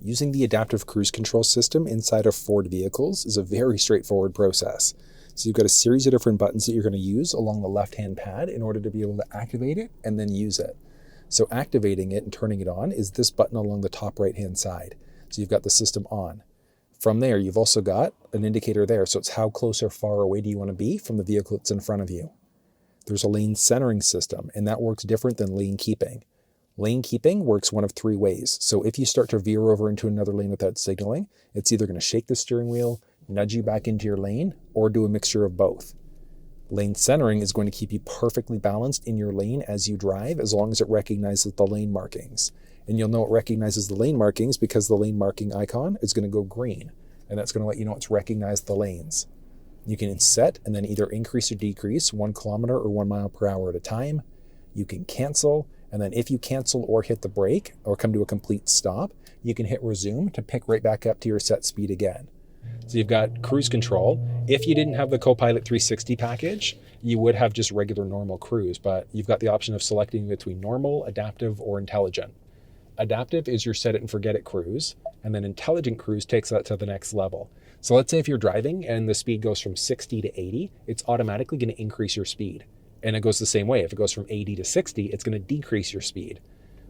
Using the adaptive cruise control system inside of Ford vehicles is a very straightforward process. So you've got a series of different buttons that you're going to use along the left-hand pad in order to be able to activate it and then use it. So activating it and turning it on is this button along the top right-hand side. So you've got the system on. From there, you've also got an indicator there. So it's how close or far away do you want to be from the vehicle that's in front of you. There's a lane centering system, and that works different than lane keeping. Lane keeping works one of three ways. So if you start to veer over into another lane without signaling, it's either going to shake the steering wheel, nudge you back into your lane, or do a mixture of both. Lane centering is going to keep you perfectly balanced in your lane as you drive, as long as it recognizes the lane markings. And you'll know it recognizes the lane markings because the lane marking icon is going to go green, and that's going to let you know it's recognized the lanes. You can set and then either increase or decrease 1 kilometer or 1 mile per hour at a time. You can cancel, and then if you cancel or hit the brake or come to a complete stop, you can hit resume to pick right back up to your set speed again. So you've got cruise control. If you didn't have the Copilot 360 package, you would have just regular normal cruise, but you've got the option of selecting between normal, adaptive, or intelligent. Adaptive is your set it and forget it cruise, and then intelligent cruise takes that to the next level. So let's say if you're driving and the speed goes from 60 to 80, it's automatically going to increase your speed. And it goes the same way. If it goes from 80 to 60, it's going to decrease your speed.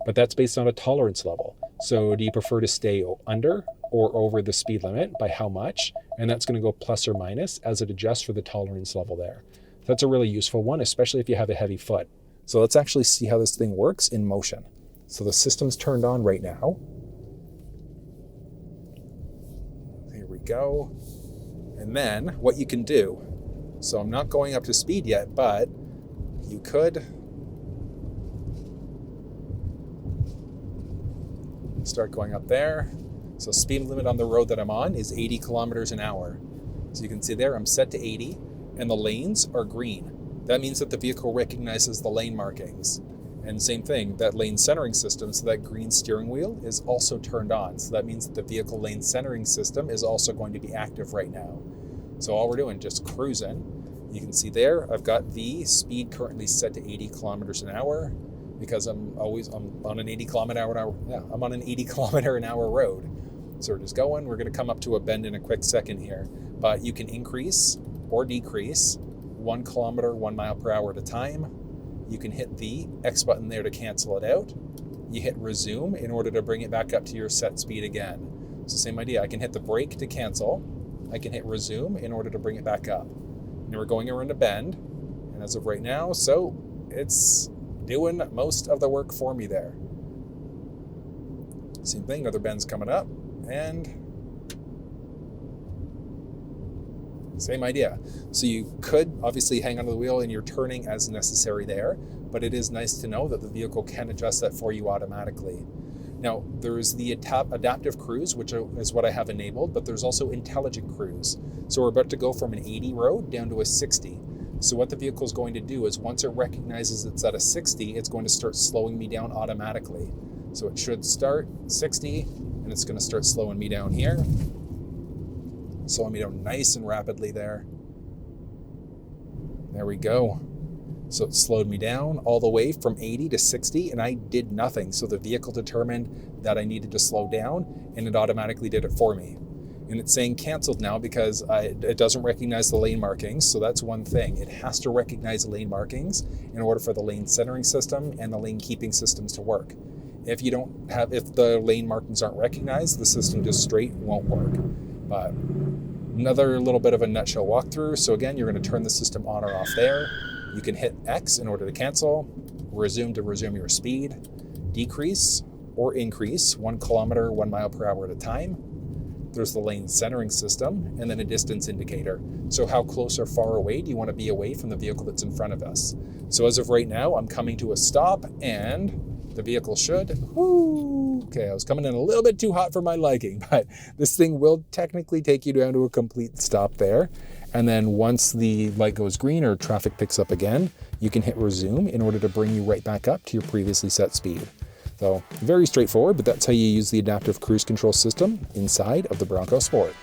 But that's based on a tolerance level. So do you prefer to stay under or over the speed limit? By how much? And that's going to go plus or minus as it adjusts for the tolerance level there. So that's a really useful one, especially if you have a heavy foot. So let's actually see how this thing works in motion. So the system's turned on right now. Here we go. And then what you can do, so I'm not going up to speed yet, but you could start going up there. So speed limit on the road that I'm on is 80 kilometers an hour. So you can see there I'm set to 80 and the lanes are green. That means that the vehicle recognizes the lane markings. And same thing, that lane centering system, so that green steering wheel is also turned on. So that means that the vehicle lane centering system is also going to be active right now. So all we're doing, just cruising. You can see there, I've got the speed currently set to 80 kilometers an hour because I'm on an 80 kilometer an hour road. So we're just going, we're going to come up to a bend in a quick second here, but you can increase or decrease 1 kilometer, 1 mile per hour at a time. You can hit the X button there to cancel it out. You hit resume in order to bring it back up to your set speed again. So same idea, I can hit the brake to cancel. I can hit resume in order to bring it back up. Now we're going around a bend, and as of right now, so it's doing most of the work for me there. Same thing, another bend's coming up, and same idea. So you could obviously hang onto the wheel and you're turning as necessary there, but it is nice to know that the vehicle can adjust that for you automatically. Now, there's the adaptive cruise, which is what I have enabled, but there's also intelligent cruise. So we're about to go from an 80 road down to a 60. So what the vehicle is going to do is once it recognizes it's at a 60, it's going to start slowing me down automatically. So it should start 60, and it's going to start slowing me down here. Slowing me down nice and rapidly there. There we go. So it slowed me down all the way from 80 to 60, and I did nothing. So the vehicle determined that I needed to slow down, and it automatically did it for me. And it's saying canceled now because it doesn't recognize the lane markings. So that's one thing. It has to recognize lane markings in order for the lane centering system and the lane keeping systems to work. If the lane markings aren't recognized, the system just straight won't work. But another little bit of a nutshell walkthrough. So again, you're going to turn the system on or off there. You can hit X in order to cancel, resume to resume your speed, decrease or increase 1 kilometer, 1 mile per hour at a time. There's the lane centering system and then a distance indicator. So how close or far away do you want to be away from the vehicle that's in front of us? So as of right now, I'm coming to a stop and the vehicle should, okay, I was coming in a little bit too hot for my liking, but this thing will technically take you down to a complete stop there. And then once the light goes green or traffic picks up again, you can hit resume in order to bring you right back up to your previously set speed. So very straightforward, but that's how you use the adaptive cruise control system inside of the Bronco Sport.